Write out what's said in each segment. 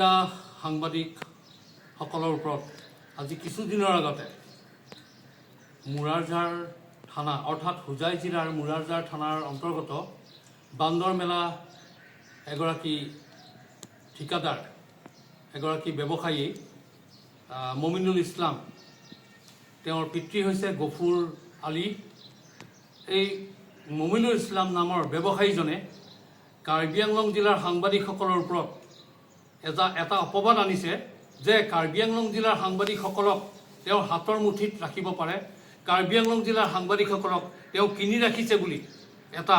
সাংবাদিক সকলৰ ওপৰত আজি কিছুদিনৰ আগতে মুৰাৰজাৰ থানা অৰ্থাৎ হোজাই জিলাৰ মুৰাৰজাৰ থানাৰ অন্তৰ্গত বান্দৰমেলা এগৰাকী ঠিকাদাৰ এগৰাকী ব্যৱসায়ী মমিনুল ইছলাম তেওঁৰ পিতৃ হৈছে গফুৰ আলী। এই মমিনুল ইছলাম নামৰ ব্যৱসায়ীজনে কাৰ্বি আংলং জিলাৰ সাংবাদিকসকলৰ ওপৰত এটা অপবাদ আনিছে যে কাৰ্বি আংলং জিলাৰ সাংবাদিকসকলক তেওঁৰ হাতৰ মুঠিত ৰাখিব পাৰে, কাৰ্বি আংলং জিলাৰ সাংবাদিকসকলক তেওঁ কিনি ৰাখিছে বুলি এটা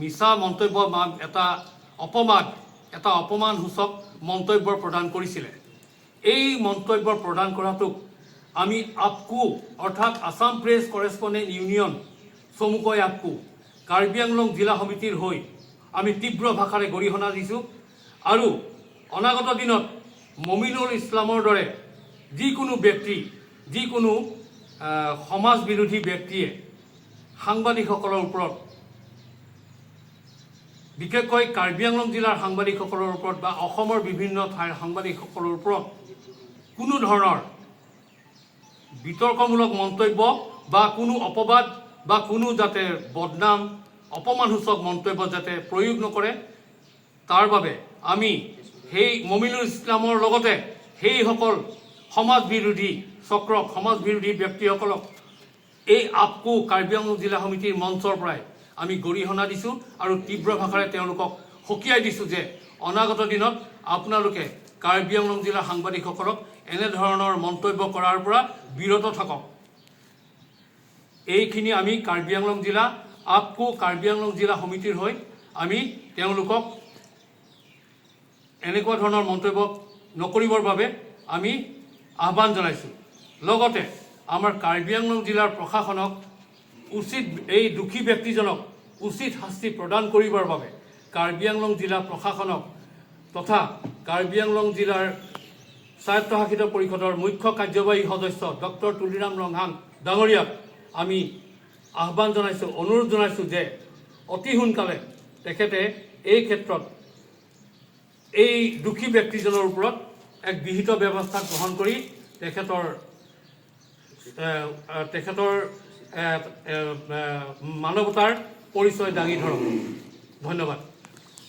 মিছা মন্তব্য বা এটা অপমানসূচক মন্তব্য প্ৰদান কৰিছিলে। এই মন্তব্য প্ৰদান কৰাটোক আমি আপকো অৰ্থাৎ আসাম প্ৰেছ কৰেছপণ্ডেণ্ট ইউনিয়ন চমুকৈ আপকো কাৰ্বি আংলং জিলা সমিতিৰ হৈ আমি তীব্ৰ ভাষাৰে গৰিহণা দিছোঁ আৰু অনাগত দিনত মমিনুল ইছলামৰ দৰে যিকোনো ব্যক্তি যিকোনো সমাজ বিৰোধী ব্যক্তিয়ে সাংবাদিকসকলৰ ওপৰত বিশেষকৈ কাৰ্বি আংলং জিলাৰ সাংবাদিকসকলৰ ওপৰত বা অসমৰ বিভিন্ন ঠাইৰ সাংবাদিকসকলৰ ওপৰত কোনো ধৰণৰ বিতৰ্কমূলক মন্তব্য বা কোনো অপবাদ বা কোনো যাতে বদনাম অপমানসূচক মন্তব্য যাতে প্ৰয়োগ নকৰে, তাৰ বাবে আমি সেই মমিনুল ইছলামৰ লগতে সেইসকল সমাজ বিৰোধী চক্ৰক সমাজ বিৰোধী ব্যক্তিসকলক এই আপকো কাৰ্বি আংলং জিলা সমিতিৰ মঞ্চৰ পৰাই আমি গৰিহণা দিছোঁ আৰু তীব্ৰ ভাষাৰে তেওঁলোকক সকীয়াই দিছোঁ যে অনাগত দিনত আপোনালোকে কাৰ্বি আংলং জিলাৰ সাংবাদিকসকলক এনেধৰণৰ মন্তব্য কৰাৰ পৰা বিৰত থাকক। এইখিনি আমি কাৰ্বি আংলং জিলা আপকো কাৰ্বি আংলং জিলা সমিতিৰ হৈ আমি তেওঁলোকক এনেকুৱা ধৰণৰ মন্তব্য নকৰিবৰ বাবে আমি আহ্বান জনাইছোঁ। লগতে আমাৰ কাৰ্বি আংলং জিলাৰ প্ৰশাসনক উচিত এই দোষী ব্যক্তিজনক উচিত শাস্তি প্ৰদান কৰিবৰ বাবে কাৰ্বি আংলং জিলা প্ৰশাসনক তথা কাৰ্বি আংলং জিলাৰ স্বায়ত্তশাসিত পৰিষদৰ মুখ্য কাৰ্যবাহী সদস্য ডক্টৰ তুলিৰাম ৰংহাং ডাঙৰীয়াক আমি আহ্বান জনাইছোঁ, অনুৰোধ জনাইছোঁ যে অতি সোনকালে তেখেতে এই ক্ষেত্ৰত এই দোষী ব্যক্তিজনৰ ওপৰত এক বিহিত ব্যৱস্থা গ্ৰহণ কৰি তেখেতৰ মানৱতাৰ পৰিচয় দাঙি ধৰক। ধন্যবাদ।